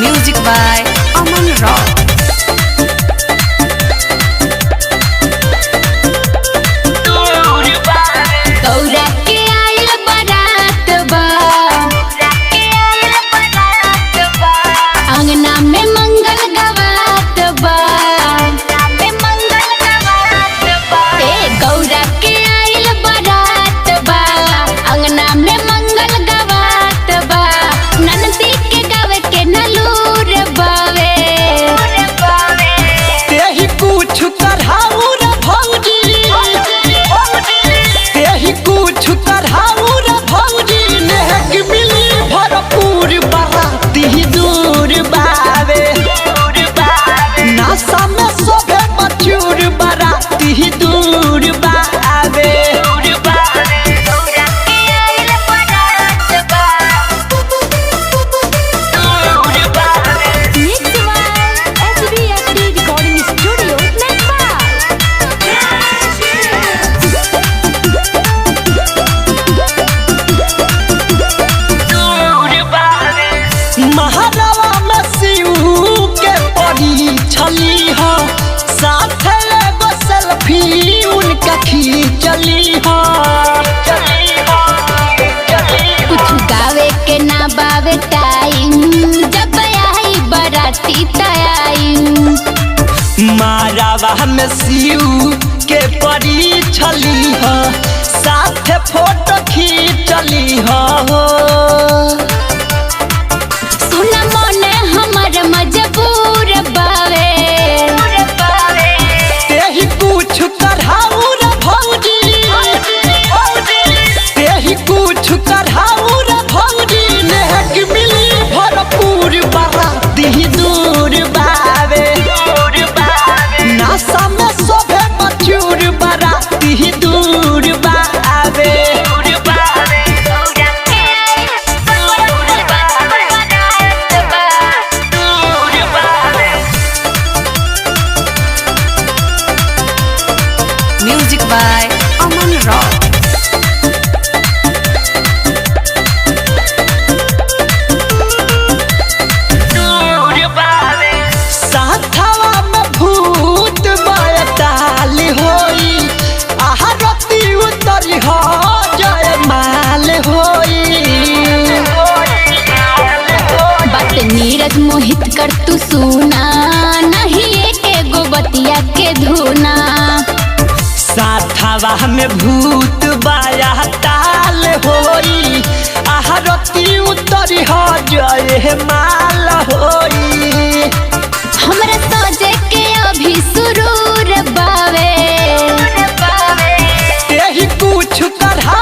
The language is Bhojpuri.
Music by Aman Rock. चली कुछ गावे के ना बावे टाइम जब आई बराती टाइम मारावा में सीऊ के परी छली हो साथ फोटो खींचली हो सुना मोने हमर मजबूर बावे तेही कुछ करहाऊ Music by Aman Rock. साथवा में भूत बयताल होई आरती उतरी हो जय माल होई बात नीरज मोहित कर तू सुना नहीं एक गो बतिया के धुना साथवा में भूत बाया ताल होई आरती उतरी हो जय माल होई हमरा सोचे के अभी सुरूर बावे तेही कुछ करहा